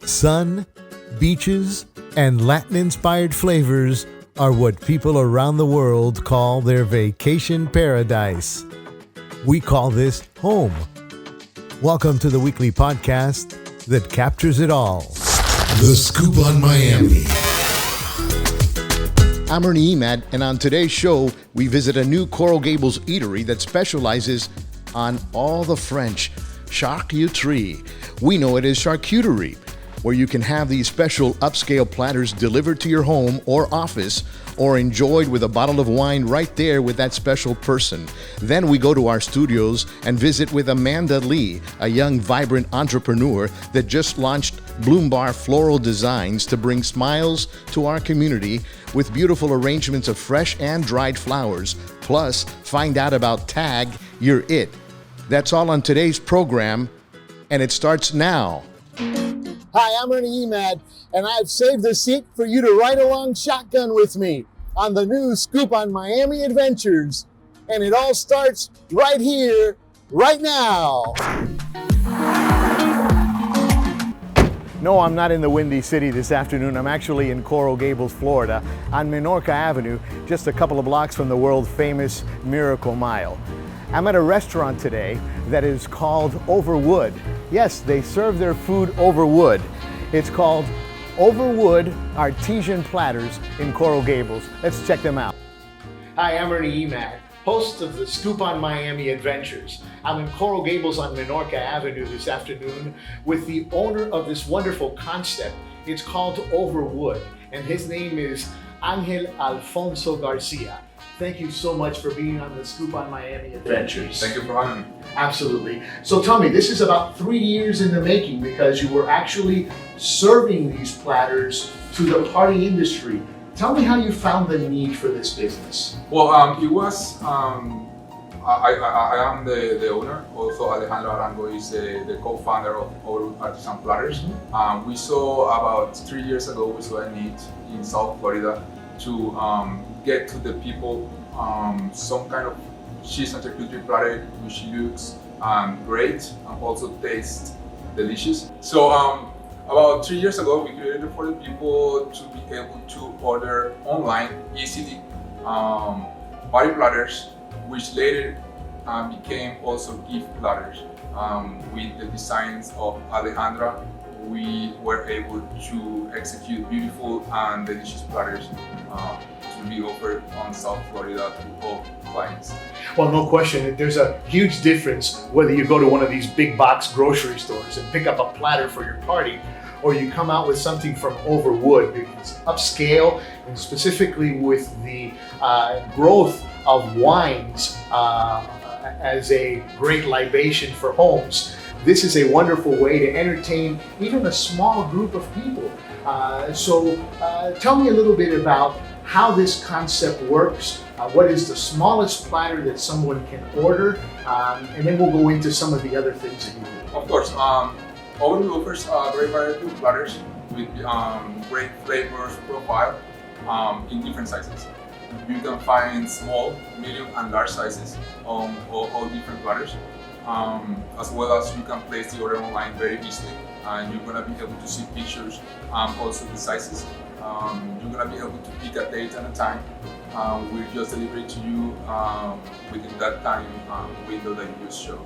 Sun, beaches, and Latin-inspired flavors are what people around the world call their vacation paradise. We call this home. Welcome to the weekly podcast that captures it all. The Scoop on Miami. I'm Ernie Emad, and on today's show, we visit a new Coral Gables eatery that specializes on all the French charcuterie. We know it as charcuterie, where you can have these special upscale platters delivered to your home or office or enjoyed with a bottle of wine right there with that special person. Then we go to our studios and visit with Amanda Leigh, a young, vibrant entrepreneur that just launched Bloom Bar Floral Designs to bring smiles to our community with beautiful arrangements of fresh and dried flowers. Plus, find out about Tag You're It. That's all on today's program, and it starts now. Hi, I'm Ernie Emad, and I've saved a seat for you to ride along shotgun with me on the new Scoop on Miami Adventures. And it all starts right here, right now. No, I'm not in the Windy City this afternoon. I'm actually in Coral Gables, Florida, on Minorca Avenue, just a couple of blocks from the world-famous Miracle Mile. I'm at a restaurant today that is called Over Wood. Yes, they serve their food over wood. It's called Over Wood Artesian Platters in Coral Gables. Let's check them out. Hi, I'm Ernie Emad, host of the Scoop on Miami Adventures. I'm in Coral Gables on Minorca Avenue this afternoon with the owner of this wonderful concept. It's called Over Wood, and his name is Angel Alfonso Garcia. Thank you so much for being on the Scoop on Miami Adventures. Thank you for having me. Absolutely. So tell me, this is about 3 years in the making because you were actually serving these platters to the party industry. Tell me how you found the need for this business. Well, it was, I am the owner. Also, Alejandro Arango is the co-founder of Over Wood Artesian Platters. Mm-hmm. We saw about 3 years ago, we saw a need in South Florida to get to the people some kind of cheese and charcuterie platter which looks great and also tastes delicious. So about 3 years ago, we created it for the people to be able to order online easily party platters, which later became also gift platters. With the designs of Alejandra, we were able to execute beautiful and delicious platters to be offered on South Florida to all clients. Well, no question. There's a huge difference whether you go to one of these big box grocery stores and pick up a platter for your party, or you come out with something from Over Wood, because upscale, and specifically with the growth of wines as a great libation for homes. This is a wonderful way to entertain even a small group of people. So tell me a little bit about how this concept works. What is the smallest platter that someone can order? And then we'll go into some of the other things that you do. Of course, Over Wood offers a great variety of platters with great flavors profile in different sizes. You can find small, medium, and large sizes on all different platters. As well as you can place the order online very easily, and you're gonna be able to see pictures, also the sizes. You're gonna be able to pick a date and a time. We'll just deliver it to you within that time window that you just showed.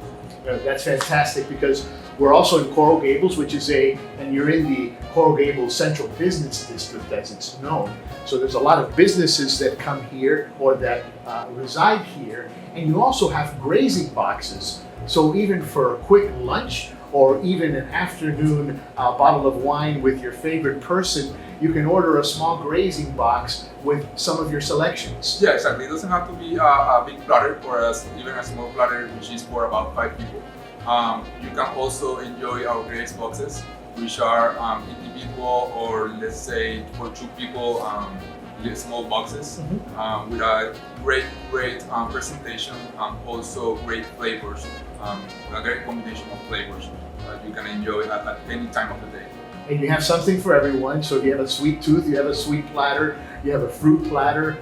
That's fantastic, because we're also in Coral Gables, which is and you're in the Coral Gables Central Business District as it's known. So there's a lot of businesses that come here or that reside here, and you also have grazing boxes. So even for a quick lunch or even an afternoon bottle of wine with your favorite person, you can order a small grazing box with some of your selections. Yeah, exactly. It doesn't have to be a big platter or even a small platter, which is for about 5 people. You can also enjoy our graze boxes, which are individual or let's say for 2 people, small boxes with a great presentation and also great flavors, a great combination of flavors that you can enjoy at any time of the day. And you have something for everyone. So if you have a sweet tooth, you have a sweet platter, you have a fruit platter,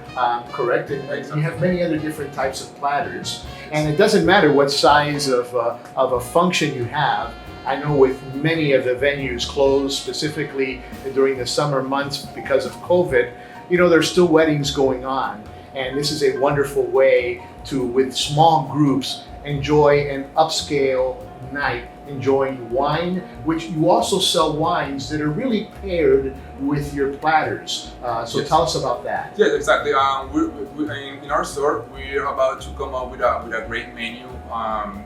correct? And you have many other different types of platters. And it doesn't matter what size of a function you have. I know with many of the venues closed, specifically during the summer months because of COVID, there's still weddings going on. And this is a wonderful way to, with small groups, enjoy an upscale night, enjoying wine, which you also sell wines that are really paired with your platters. So Yes. tell us about that. Yes, exactly. In our store, we're about to come up with a great menu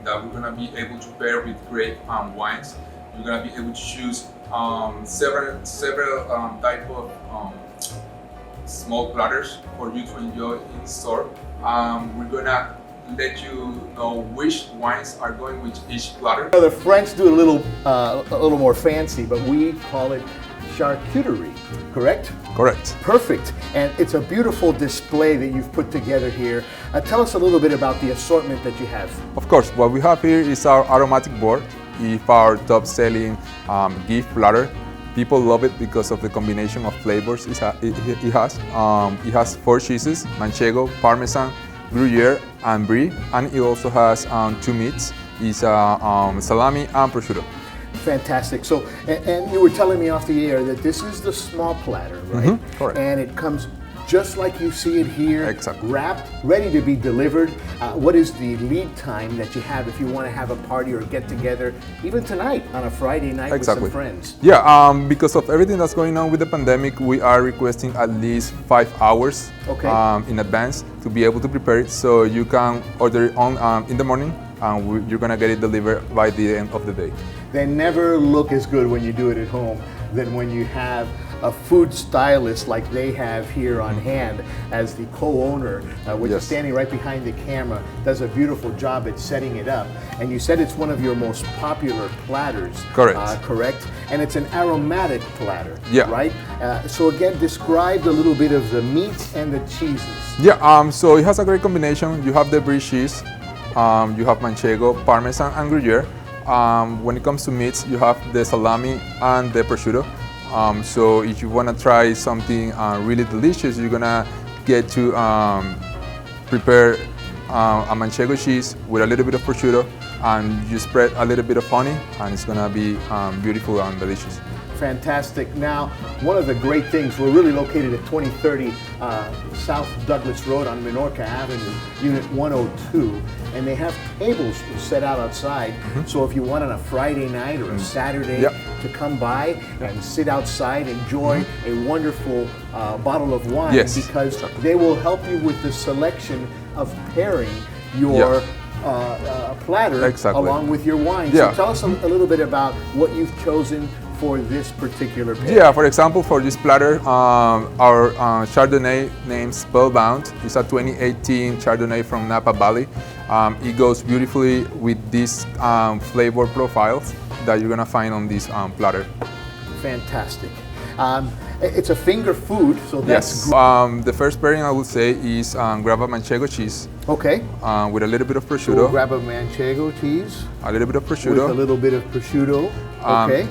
that we're gonna be able to pair with great wines. You're gonna be able to choose several type of small platters for you to enjoy in store. We're gonna let you know which wines are going with each platter. The French do a little more fancy, but we call it charcuterie, correct? Correct. Perfect. And it's a beautiful display that you've put together here. Tell us a little bit about the assortment that you have. Of course, what we have here is our aromatic board. It's our top-selling gift platter. People love it because of the combination of flavors it has. It has 4 cheeses: Manchego, Parmesan, Gruyere, and Brie, and it also has 2 meats. It's salami and prosciutto. Fantastic. So, and you were telling me off the air that this is the small platter, right? correct. And it comes just like you see it here, Exactly. wrapped, ready to be delivered. What is the lead time that you have if you want to have a party or get together, even tonight on a Friday night Exactly. with some friends? Yeah, because of everything that's going on with the pandemic, we are requesting at least 5 hours Okay. in advance to be able to prepare it. So you can order it on in the morning, and you're gonna get it delivered by the end of the day. They never look as good when you do it at home than when you have a food stylist like they have here on hand as the co-owner, which is Yes. standing right behind the camera, does a beautiful job at setting it up. And you said it's one of your most popular platters. Correct. Correct. And it's an aromatic platter. Yeah. Right? So again, describe a little bit of the meats and the cheeses. Yeah, so it has a great combination. You have the Brie cheese, you have Manchego, Parmesan, and Gruyere. When it comes to meats, you have the salami and the prosciutto. So if you want to try something really delicious, you're gonna get to prepare a Manchego cheese with a little bit of prosciutto, and you spread a little bit of honey, and it's gonna be beautiful and delicious. Fantastic. Now, one of the great things, we're really located at 2030 South Douglas Road on Minorca Avenue, Unit 102, and they have tables set out outside. So if you want on a Friday night or a Saturday Yep. to come by and sit outside, enjoy a wonderful bottle of wine, Yes, because exactly. they will help you with the selection of pairing your platter Exactly. along with your wine. Yeah. So tell us a little bit about what you've chosen for this particular pair. Yeah, for example, for this platter, our Chardonnay named Spellbound is a 2018 Chardonnay from Napa Valley. It goes beautifully with these flavor profiles that you're gonna find on this platter. Fantastic. It's a finger food, so that's Yes. The first pairing I would say is grab a Manchego cheese okay. with a little bit of We'll prosciutto, grab a Manchego cheese a little bit of with prosciutto. a little bit of prosciutto. Okay.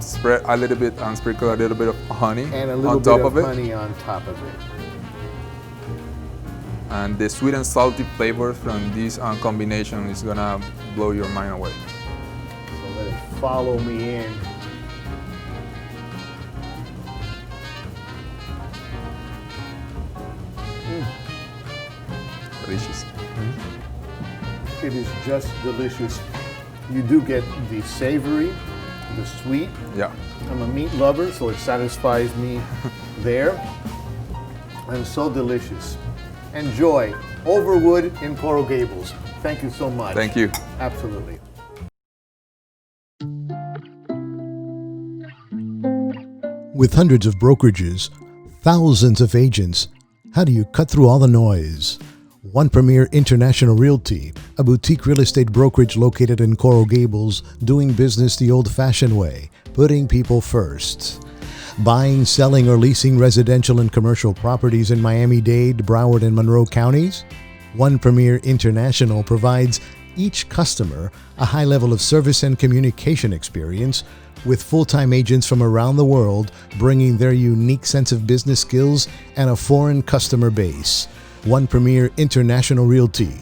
Spread a little bit and sprinkle a little bit of honey And a little on top bit of of it. honey on top of it. And the sweet and salty flavors from this combination is gonna blow your mind away. So let it follow me in. Delicious. It is just delicious. You do get the savory, the sweet. Yeah. I'm a meat lover, so it satisfies me there. And so delicious. Enjoy. Over Wood in Coral Gables. Thank you so much. Thank you. Absolutely. With hundreds of brokerages, thousands of agents, how do you cut through all the noise? One Premier International Realty, a boutique real estate brokerage located in Coral Gables, doing business the old-fashioned way, putting people first. Buying, selling, or leasing residential and commercial properties in Miami-Dade, Broward, and Monroe counties? One Premier International provides each customer a high level of service and communication experience with full-time agents from around the world bringing their unique sense of business skills and a foreign customer base. One Premier International Realty.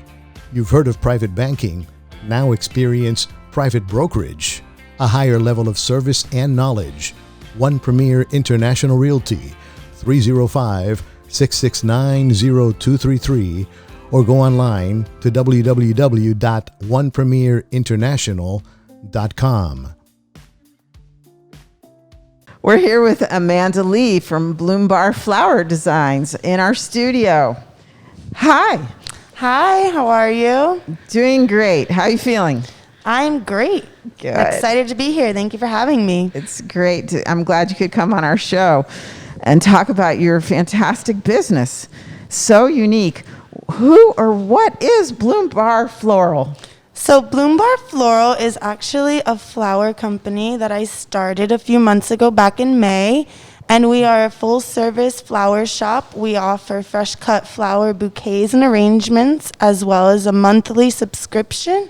You've heard of private banking. Now experience private brokerage. a higher level of service and knowledge. One Premier International Realty, 305-669-0233, or go online to www.onepremierinternational.com. We're here with Amanda Leigh from Bloom Bar Floral Designs in our studio. Hi. Hi, how are you? Doing great. How are you feeling? I'm great. Good. Excited to be here. Thank you for having me. It's great. I'm glad you could come on our show and talk about your fantastic business. So unique. Who or what is Bloom Bar Floral? So Bloom Bar Floral is actually a flower company that I started a few months ago back in May. And we are a full-service flower shop. We offer fresh-cut flower bouquets and arrangements, as well as a monthly subscription.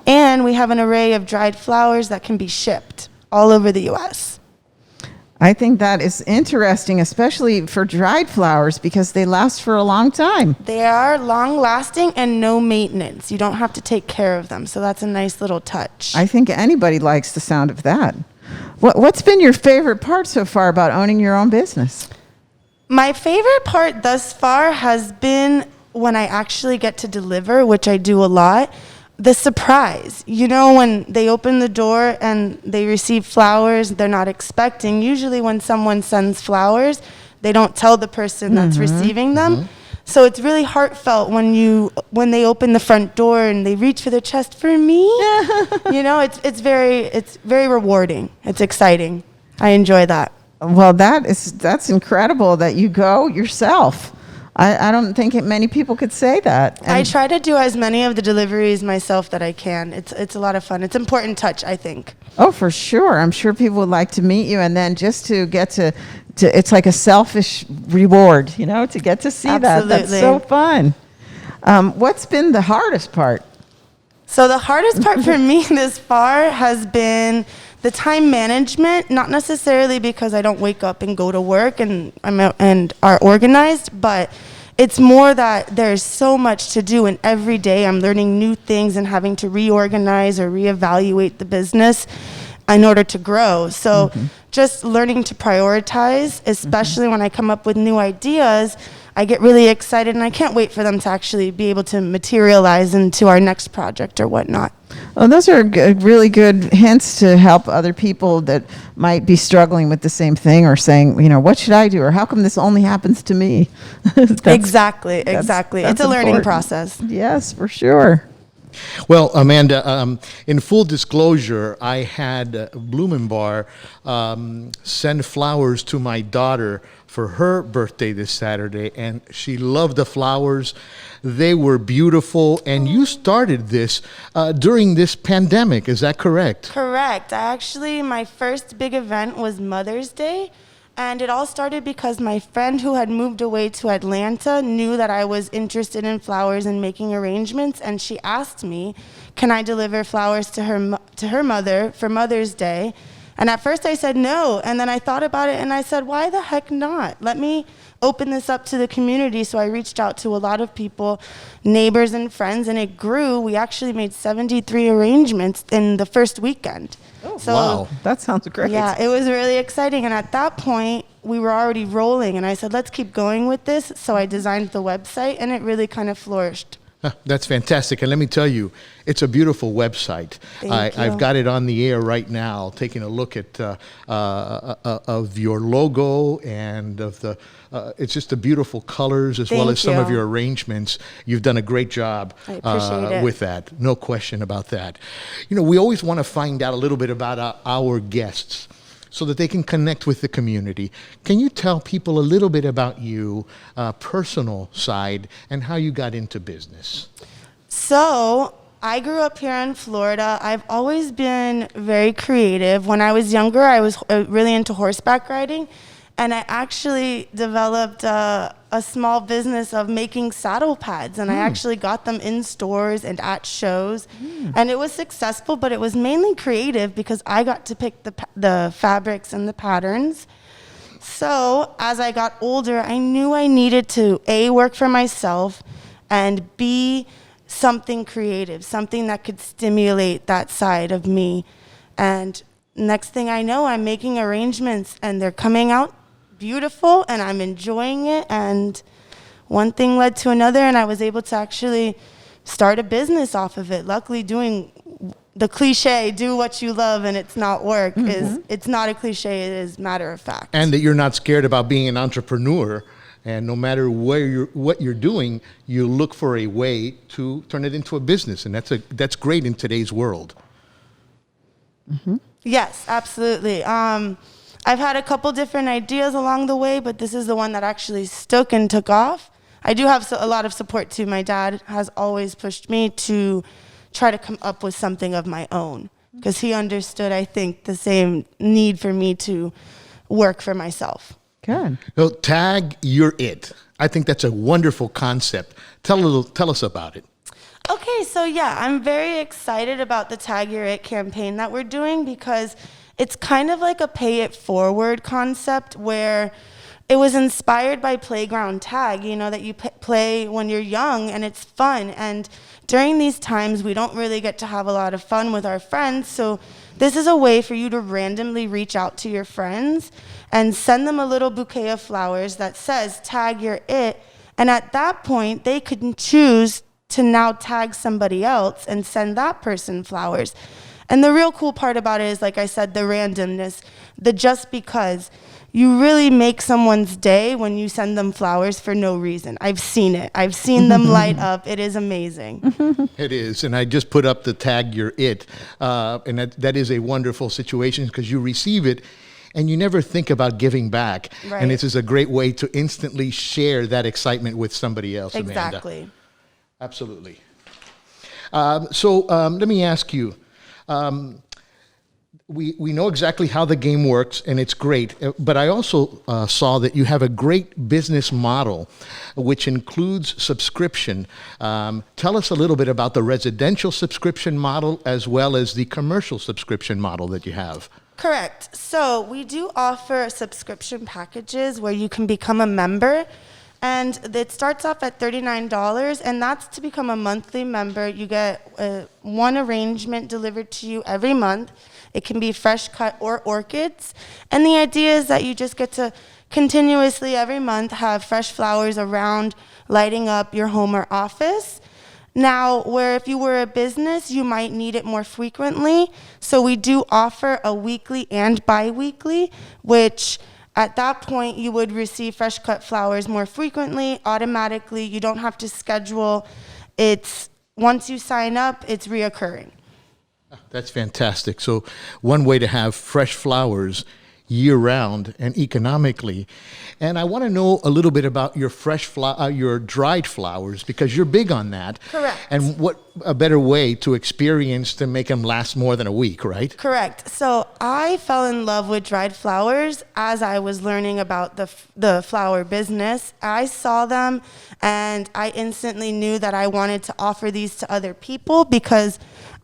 And we have an array of dried flowers that can be shipped all over the U.S. I think that is interesting, especially for dried flowers, because they last for a long time. They are long-lasting and no maintenance. You don't have to take care of them, so that's a nice little touch. I think anybody likes the sound of that. What's been your favorite part so far about owning your own business? My favorite part thus far has been when I actually get to deliver, which I do a lot, the surprise. You know, when they open the door and they receive flowers they're not expecting. Usually when someone sends flowers, they don't tell the person that's receiving them. So it's really heartfelt when they open the front door and they reach for their chest for me. You know, it's very rewarding. It's exciting. I enjoy that. Well, that's incredible that you go yourself. I don't think many people could say that. I try to do as many of the deliveries myself that I can. It's a lot of fun. It's an important touch, I think. Oh, for sure. I'm sure people would like to meet you, and then just to get to it's like a selfish reward, you know, to get to see that. That's so fun. What's been the hardest part? So the hardest part for me this far has been the time management, not necessarily because I don't wake up and go to work and are organized, but it's more that there's so much to do, and every day I'm learning new things and having to reorganize or reevaluate the business in order to grow. So just learning to prioritize, especially when I come up with new ideas, I get really excited and I can't wait for them to actually be able to materialize into our next project or whatnot. Well, those are really good hints to help other people that might be struggling with the same thing or saying, you know, what should I do? Or how come this only happens to me? Exactly. It's a learning process. Yes, for sure. Well, Amanda, in full disclosure, I had Bloom Bar send flowers to my daughter for her birthday this Saturday, and she loved the flowers. They were beautiful, and you started this during this pandemic. Is that correct? Correct. My first big event was Mother's Day. And it all started because my friend who had moved away to Atlanta knew that I was interested in flowers and making arrangements, and she asked me, can I deliver flowers to her mother for Mother's Day? And at first I said no, and then I thought about it and I said, why the heck not? Let me open this up to the community. So I reached out to a lot of people, neighbors and friends, and it grew. We actually made 73 arrangements in the first weekend. Oh, so, wow. That sounds great. Yeah, it was really exciting. And at that point, we were already rolling. And I said, let's keep going with this. So I designed the website, and it really kind of flourished. That's fantastic. And let me tell you, it's a beautiful website. I've got it on the air right now, taking a look at of your logo and of the, it's just the beautiful colors as well as some of your arrangements. You've done a great job with that. No question about that. You know, we always want to find out a little bit about our guests, so that they can connect with the community. Can you tell people a little bit about you, personal side, and how you got into business? So I grew up here in Florida. I've always been very creative. When I was younger, I was really into horseback riding, and I actually developed a small business of making saddle pads, and I actually got them in stores and at shows, and it was successful, but it was mainly creative because I got to pick the fabrics and the patterns. So as I got older, I knew I needed to A, work for myself, and B, something creative, something that could stimulate that side of me. And next thing I know, I'm making arrangements and they're coming out beautiful and I'm enjoying it. And one thing led to another and I was able to actually start a business off of it. Luckily, doing the cliche, do what you love and it's not work, it's not a cliche, it is matter of fact. And that you're not scared about being an entrepreneur, and no matter what you're doing, you look for a way to turn it into a business, and that's great in today's world. Yes, absolutely. I've had a couple different ideas along the way, but this is the one that actually stuck and took off. I do have a lot of support too. My dad has always pushed me to try to come up with something of my own because he understood, I think, the same need for me to work for myself. Good. Well, tag you're it. I think that's a wonderful concept. Tell us about it. Okay, so yeah, I'm very excited about the Tag Your It campaign that we're doing because it's kind of like a pay it forward concept where it was inspired by playground tag, you know, that you play when you're young and it's fun. And during these times, we don't really get to have a lot of fun with our friends. So this is a way for you to randomly reach out to your friends and send them a little bouquet of flowers that says tag your it. And at that point, they can choose to now tag somebody else and send that person flowers. And the real cool part about it is, like I said, the randomness, the just because. You really make someone's day when you send them flowers for no reason. I've seen it. I've seen them light up. It is amazing. It is. And I just put up the tag you're it. And that is a wonderful situation because you receive it and you never think about giving back. Right. And this is a great way to instantly share that excitement with somebody else, Exactly. Amanda. Absolutely. So let me ask you. We know exactly how the game works, and it's great. But I also saw that you have a great business model, which includes subscription. Tell us a little bit about the residential subscription model as well as the commercial subscription model that you have. Correct. So we do offer subscription packages where you can become a member. And it starts off at $39, and that's to become a monthly member. You get one arrangement delivered to you every month. It can be fresh cut or orchids. And the idea is that you just get to continuously every month have fresh flowers around lighting up your home or office. Now, where if you were a business, you might need it more frequently. So we do offer a weekly and bi-weekly, which at that point, you would receive fresh cut flowers more frequently, automatically. You don't have to schedule. Once you sign up, it's reoccurring. That's fantastic. So one way to have fresh flowers year-round and economically. And I want to know a little bit about your your dried flowers because you're big on that. Correct. And what a better way to experience to make them last more than a week, right? Correct. So I fell in love with dried flowers as I was learning about the flower business. I saw them and I instantly knew that I wanted to offer these to other people because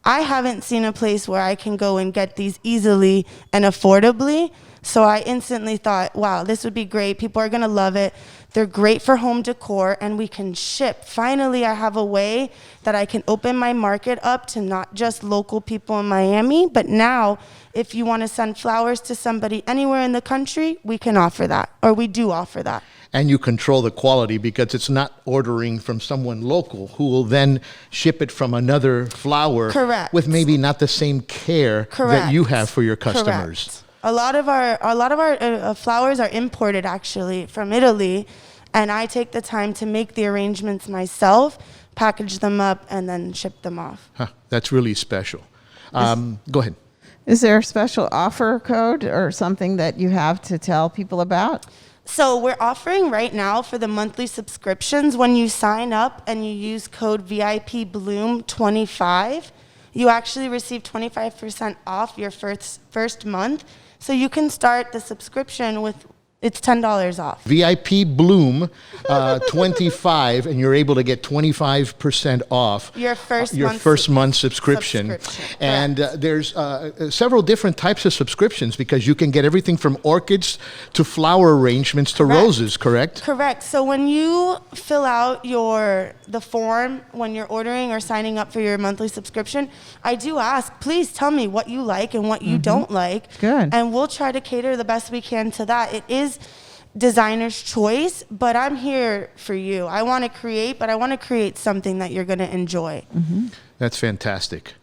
I haven't seen a place where I can go and get these easily and affordably. So I instantly thought, wow, this would be great. People are going to love it. They're great for home decor, and we can ship. Finally, I have a way that I can open my market up to not just local people in Miami, but now if you want to send flowers to somebody anywhere in the country, we can offer that, or we do offer that. And you control the quality because it's not ordering from someone local who will then ship it from another flower. Correct. With maybe not the same care that you have for your customers. Correct. A lot of our flowers are imported actually from Italy, and I take the time to make the arrangements myself, package them up, and then ship them off. That's really special. Go ahead. Is there a special offer code or something that you have to tell people about? So we're offering right now for the monthly subscriptions, when you sign up and you use code VIP Bloom 25, you actually receive 25% off your first month. So you can start the subscription with It's $10 off. VIP Bloom 25, and you're able to get 25% off Your first month subscription. And there's several different types of subscriptions because you can get everything from orchids to flower arrangements to roses, correct? Correct. So when you fill out the form when you're ordering or signing up for your monthly subscription, I do ask, please tell me what you like and what you don't like. Good. And we'll try to cater the best we can to that. It is designer's choice, but I'm here for you. I want to create, but I want to create something that you're going to enjoy. That's fantastic.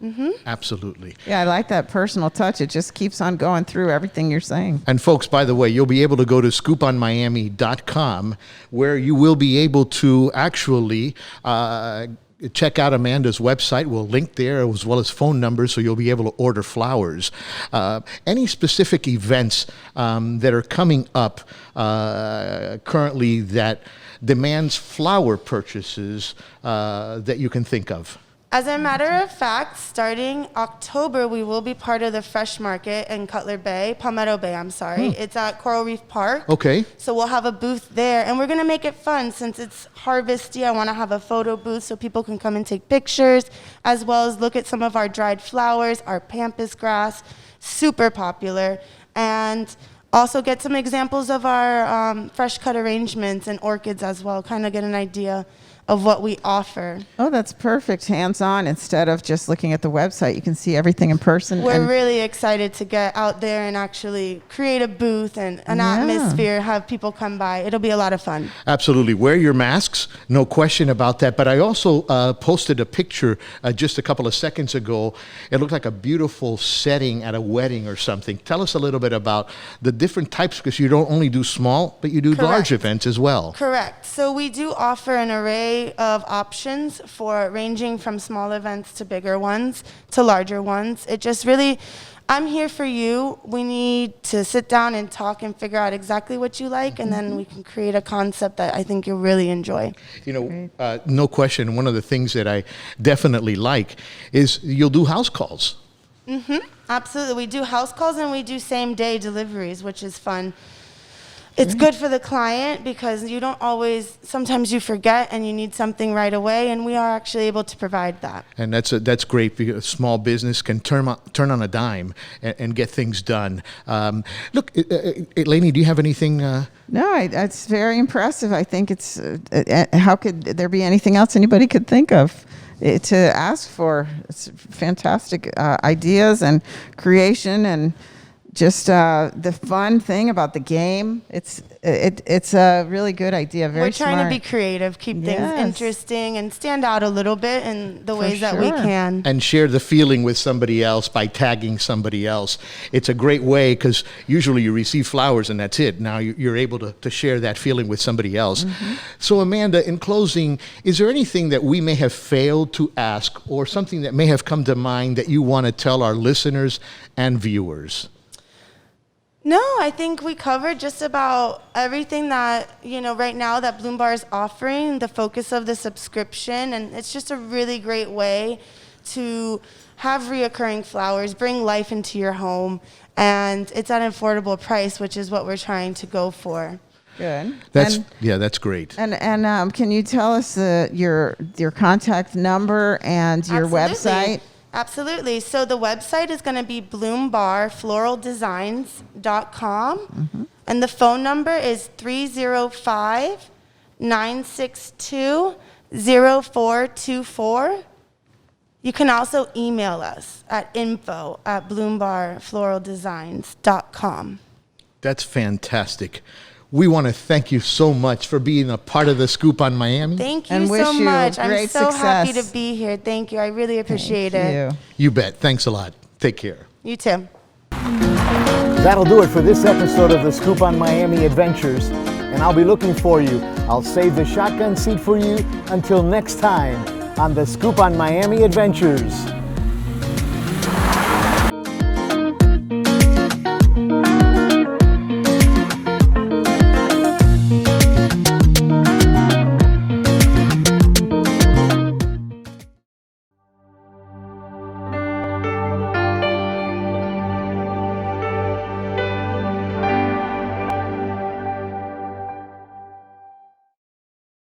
Absolutely. Yeah, I like that personal touch. It just keeps on going through everything you're saying. And folks, by the way, you'll be able to go to scooponmiami.com where you will be able to actually check out Amanda's website. We'll link there as well as phone numbers so you'll be able to order flowers. Any specific events that are coming up currently that demands flower purchases that you can think of? As a matter of fact, starting October, we will be part of the Fresh Market in Palmetto Bay, I'm sorry. It's at Coral Reef Park. Okay. So we'll have a booth there, and we're going to make it fun since it's harvesty. I want to have a photo booth so people can come and take pictures, as well as look at some of our dried flowers, our pampas grass, super popular, and also get some examples of our fresh cut arrangements and orchids as well, kind of get an idea of what we offer. Oh, that's perfect. Hands-on instead of just looking at the website. You can see everything in person. We're really excited to get out there and actually create a booth and an atmosphere, have people come by. It'll be a lot of fun. Absolutely. Wear your masks, no question about that. But I also posted a picture just a couple of seconds ago. It looked like a beautiful setting at a wedding or something. Tell us a little bit about the different types, because you don't only do small, but you do large events as well. Correct. So we do offer an array of options for ranging from small events to bigger ones to larger ones. It just really, I'm here for you. We need to sit down and talk and figure out exactly what you like, and then we can create a concept that I think you'll really enjoy. You know, no question, one of the things that I definitely like is you'll do house calls. Absolutely. We do house calls and we do same-day deliveries, which is fun. It's good for the client because you don't always, sometimes you forget and you need something right away, and we are actually able to provide that. And that's great because a small business can turn on a dime and get things done. Look, Lainey, do you have anything? No, it's very impressive. I think it's, how could there be anything else anybody could think of to ask for? It's fantastic ideas and creation, and just the fun thing about the game. It's a really good idea. Very smart. We're trying to be creative, keep things interesting, and stand out a little bit in the ways that we can. And share the feeling with somebody else by tagging somebody else. It's a great way because usually you receive flowers and that's it. Now you're able to share that feeling with somebody else. So Amanda, in closing, is there anything that we may have failed to ask or something that may have come to mind that you want to tell our listeners and viewers? No, I think we covered just about everything that, right now that Bloom Bar is offering, the focus of the subscription, and it's just a really great way to have reoccurring flowers, bring life into your home, and it's at an affordable price, which is what we're trying to go for. Good. That's great. And can you tell us your contact number and your website? Absolutely. So the website is going to be bloombarfloraldesigns.com. And the phone number is 305-962-0424. You can also email us at info@bloombarfloraldesigns.com. That's fantastic. We want to thank you so much for being a part of the Scoop on Miami. Thank you and so much. I'm so happy to be here. Thank you. I really appreciate it. You bet. Thanks a lot. Take care. You too. That'll do it for this episode of the Scoop on Miami Adventures, and I'll be looking for you. I'll save the shotgun seat for you until next time on the Scoop on Miami Adventures.